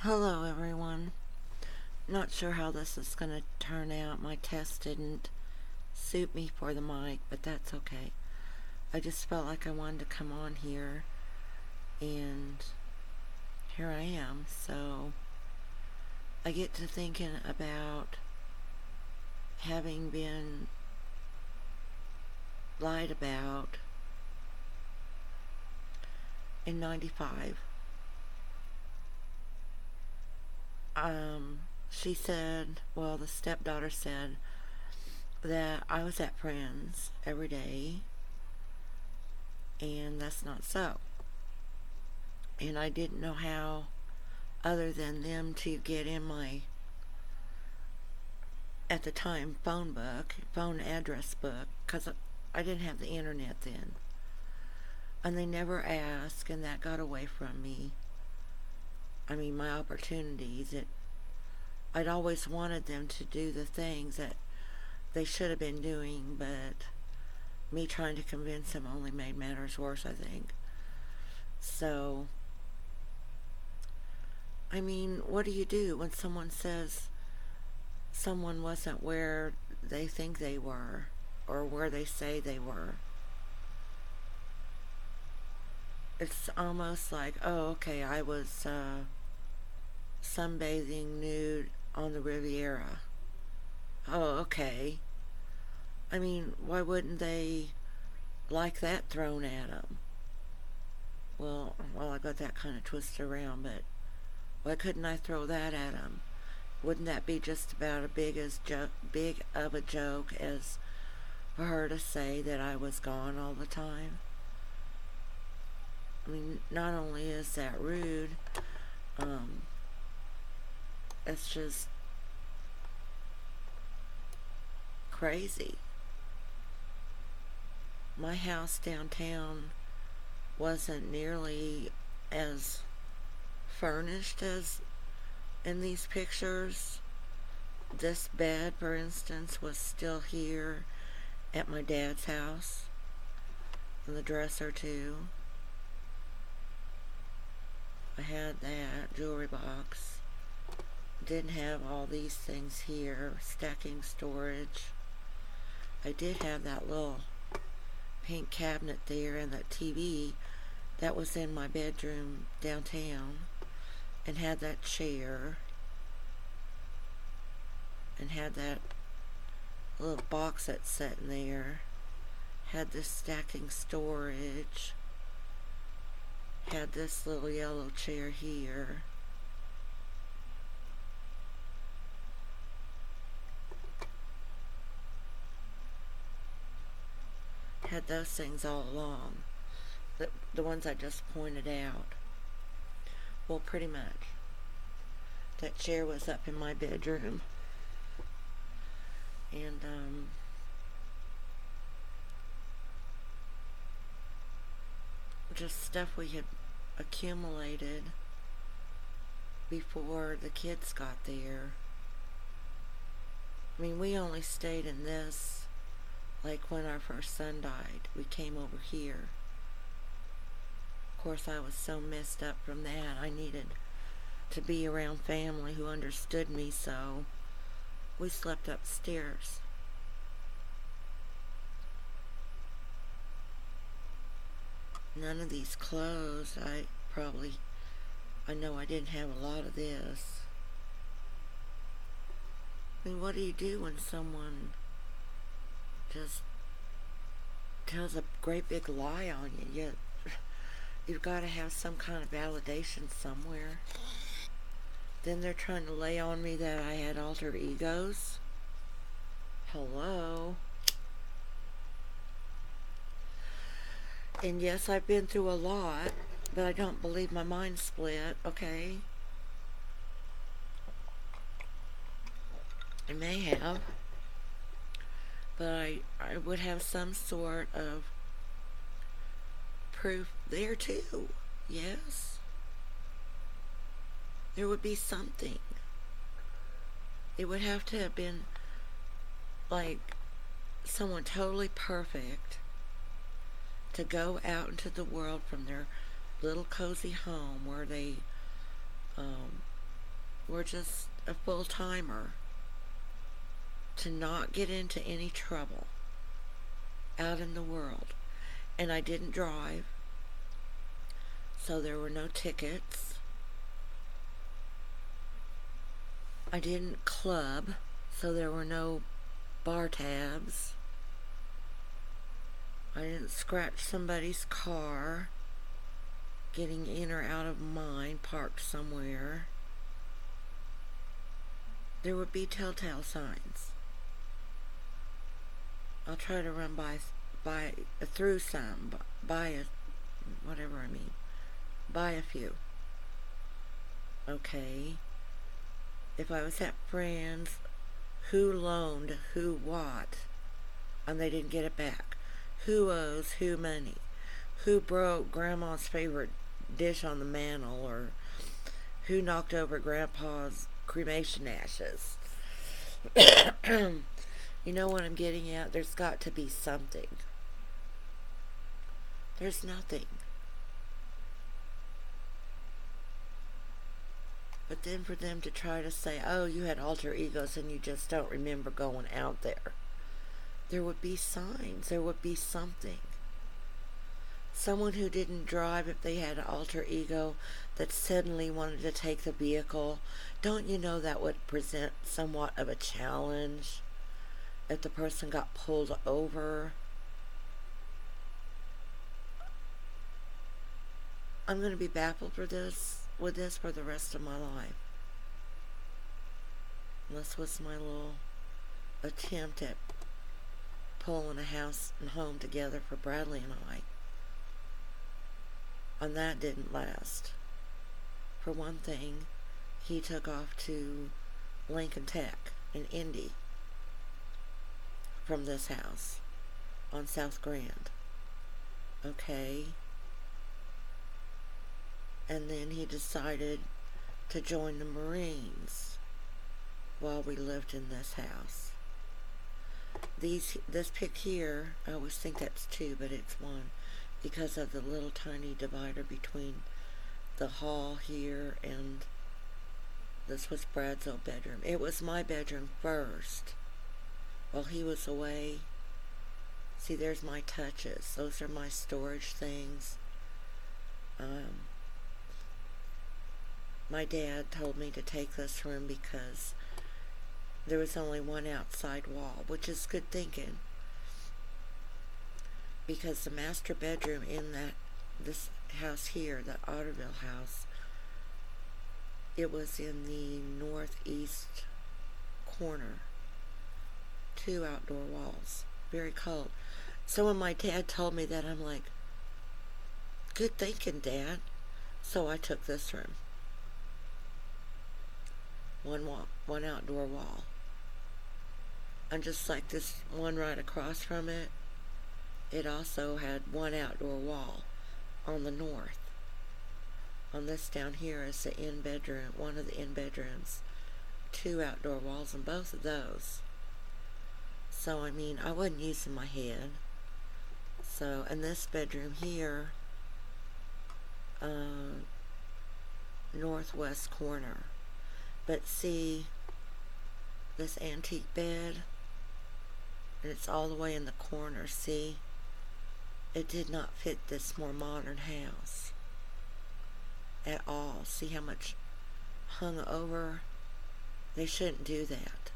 Hello, everyone. Not sure how this is going to turn out. My test didn't suit me for the mic, but that's okay. I just felt like I wanted to come on here, and here I am. So I get to thinking about having been lied about in 95. She said, well, the stepdaughter said that I was at Friends every day, and that's not so. And I didn't know how, other than them, to get in my, at the time, phone address book, because I didn't have the internet then. And they never asked, and that got away from me. I mean, my opportunities. I'd always wanted them to do the things that they should have been doing, but me trying to convince them only made matters worse, I think. So, I mean, what do you do when someone says someone wasn't where they think they were or where they say they were? It's almost like, oh, okay, I was sunbathing nude on the Riviera. Oh, okay. I mean, why wouldn't they like that thrown at them? Well, I got that kind of twisted around, but why couldn't I throw that at them? Wouldn't that be just about big of a joke as for her to say that I was gone all the time? I mean, not only is that rude, it's just crazy. My house downtown wasn't nearly as furnished as in these pictures. This bed, for instance, was still here at my dad's house, and the dresser too. I had that jewelry box. Didn't have all these things here, stacking storage. I did have that little pink cabinet there and that TV that was in my bedroom downtown, and had that chair, and had that little box that's sitting there, had this stacking storage, had this little yellow chair here. Had those things all along. The ones I just pointed out. Well, pretty much. That chair was up in my bedroom. And, just stuff we had accumulated before the kids got there. I mean, we only stayed in this like when our first son died. We came over here. Of course, I was so messed up from that. I needed to be around family who understood me, so we slept upstairs. None of these clothes. I know I didn't have a lot of this. I mean, what do you do when someone just tells a great big lie on you? You've got to have some kind of validation somewhere. Then they're trying to lay on me that I had alter egos. Hello? And yes, I've been through a lot, but I don't believe my mind split, okay? I may have, but I would have some sort of proof there too. Yes? There would be something. It would have to have been like someone totally perfect to go out into the world from their little cozy home where they or just a full timer, to not get into any trouble out in the world. And I didn't drive, so there were no tickets. I didn't club, so there were no bar tabs. I didn't scratch somebody's car getting in or out of mine parked somewhere. There would be telltale signs. I'll try to run through some, by a few. Okay. If I was at friends, who loaned who what, and they didn't get it back? Who owes who money? Who broke Grandma's favorite dish on the mantle, or who knocked over Grandpa's cremation ashes? You know what I'm getting at? There's got to be something. There's nothing. But then for them to try to say, oh, you had alter egos and you just don't remember going out there. There would be signs. There would be something. Someone who didn't drive, if they had an alter ego that suddenly wanted to take the vehicle, don't you know that would present somewhat of a challenge if the person got pulled over? I'm going to be baffled with this for the rest of my life. And this was my little attempt at pulling a house and home together for Bradley and I. And that didn't last. For one thing, he took off to Lincoln Tech in Indy from this house on South Grand. Okay. And then he decided to join the Marines while we lived in this house. This pic here, I always think that's two, but it's one, because of the little tiny divider between the hall here and this was Brad's old bedroom. It was my bedroom first while he was away. See, there's my touches. Those are my storage things. My dad told me to take this room because there was only one outside wall, which is good thinking. Because the master bedroom in this house here, the Otterville house, it was in the northeast corner. 2 outdoor walls. Very cold. So when my dad told me that, I'm like, good thinking, Dad. So I took this room. One outdoor wall. And just like this one right across from it, it also had one outdoor wall on the north. On this down here is the in bedroom, one of the in bedrooms. 2 outdoor walls on both of those. So, I mean, I wasn't using my head. So, and this bedroom here, northwest corner. But see, this antique bed, and it's all the way in the corner, see? It did not fit this more modern house at all. See how much hung over? They shouldn't do that.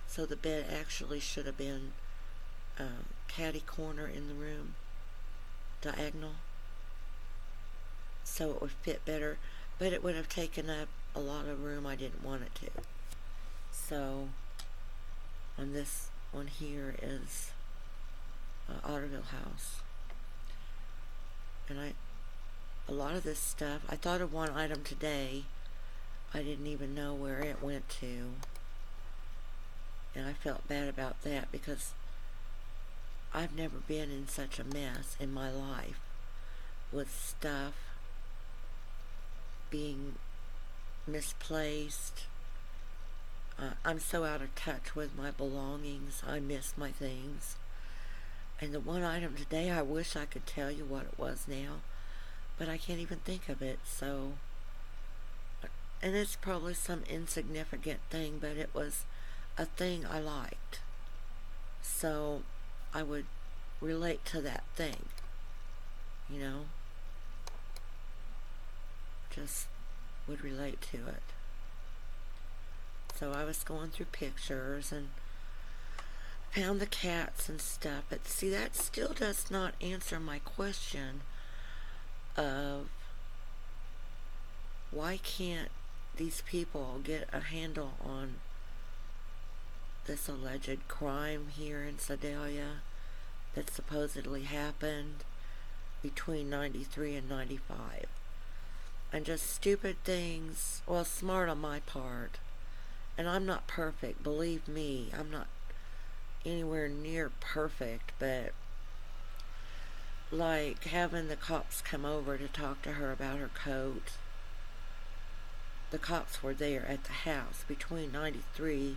So the bed actually should have been catty corner in the room, diagonal, so it would fit better, but it would have taken up a lot of room I didn't want it to. So on this one here is Otterville house. And a lot of this stuff, I thought of one item today, I didn't even know where it went to. And I felt bad about that because I've never been in such a mess in my life with stuff being misplaced. I'm so out of touch with my belongings. I miss my things. And the one item today, I wish I could tell you what it was now, but I can't even think of it. So, And it's probably some insignificant thing, but it was a thing I liked. So I would relate to that thing, you know? Just would relate to it. So I was going through pictures and found the cats and stuff. But see, that still does not answer my question of why can't these people get a handle on this alleged crime here in Sedalia that supposedly happened between 93 and 95. And just stupid things, well, smart on my part. And I'm not perfect, believe me, I'm not anywhere near perfect, but like having the cops come over to talk to her about her coat. The cops were there at the house between 93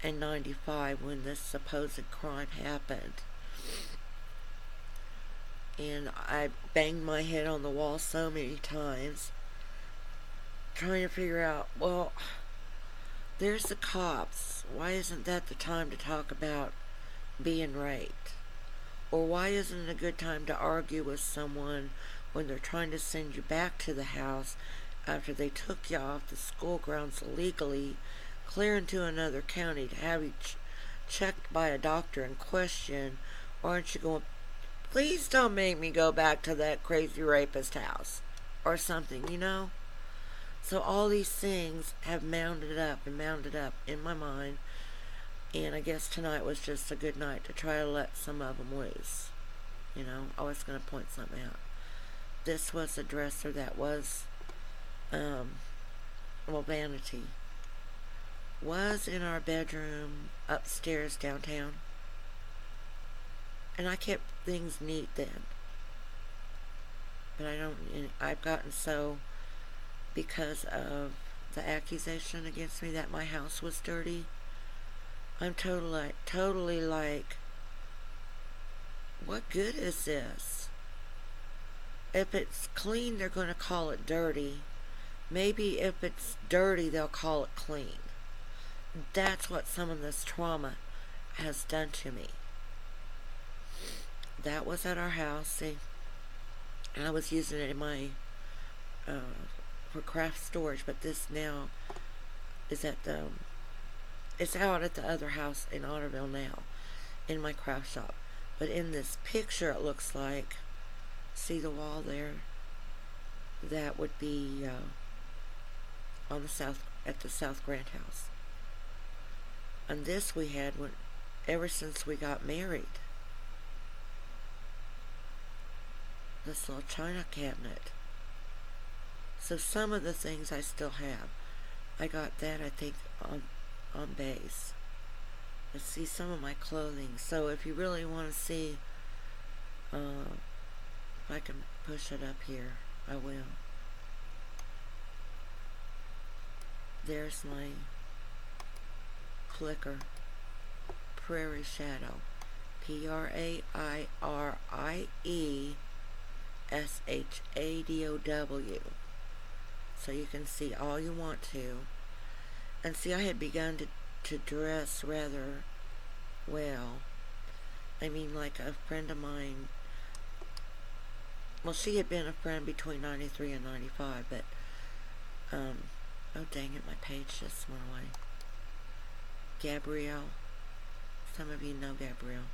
and 95 when this supposed crime happened. And I banged my head on the wall so many times trying to figure out, well, there's the cops. Why isn't that the time to talk about being raped? Or why isn't it a good time to argue with someone when they're trying to send you back to the house after they took you off the school grounds illegally, clear into another county to have you checked by a doctor and questioned? Or aren't you going, please don't make me go back to that crazy rapist house? Or something, you know? So all these things have mounted up and mounted up in my mind. And I guess tonight was just a good night to try to let some of them loose. You know, I was going to point something out. This was a dresser that was, vanity. Was in our bedroom upstairs downtown. And I kept things neat then. But I've gotten so, because of the accusation against me that my house was dirty, I'm totally like, what good is this? If it's clean, they're going to call it dirty. Maybe if it's dirty, they'll call it clean. That's what some of this trauma has done to me. That was at our house, see, and I was using it in my, for craft storage, but this now is it's out at the other house in Otterville now, in my craft shop. But in this picture, it looks like, see the wall there? That would be on the at the South Grant house. And this we had ever since we got married. This little china cabinet. So some of the things I still have. I got that, I think, on base. Let's see some of my clothing. So if you really want to see, if I can push it up here, I will. There's my clicker. Prairie Shadow. PRAIRIESHADOW. So you can see all you want to. And see, I had begun to dress rather well. I mean, like a friend of mine, well, she had been a friend between 93 and 95, but, oh dang it, my page just went away. Gabrielle. Some of you know Gabrielle.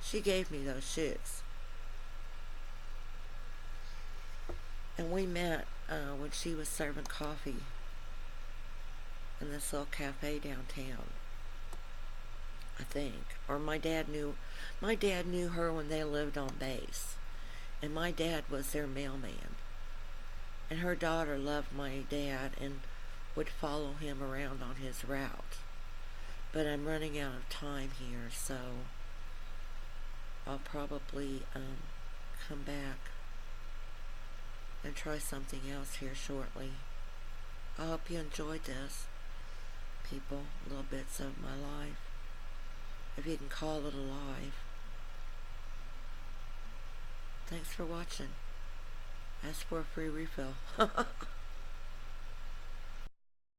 She gave me those shoes. And we met when she was serving coffee in this little cafe downtown, I think. Or my dad knew her when they lived on base. And my dad was their mailman. And her daughter loved my dad and would follow him around on his route. But I'm running out of time here, so I'll probably come back and try something else here shortly. I hope you enjoyed this, people, little bits of my life, if you can call it a life. Thanks for watching. Ask for a free refill.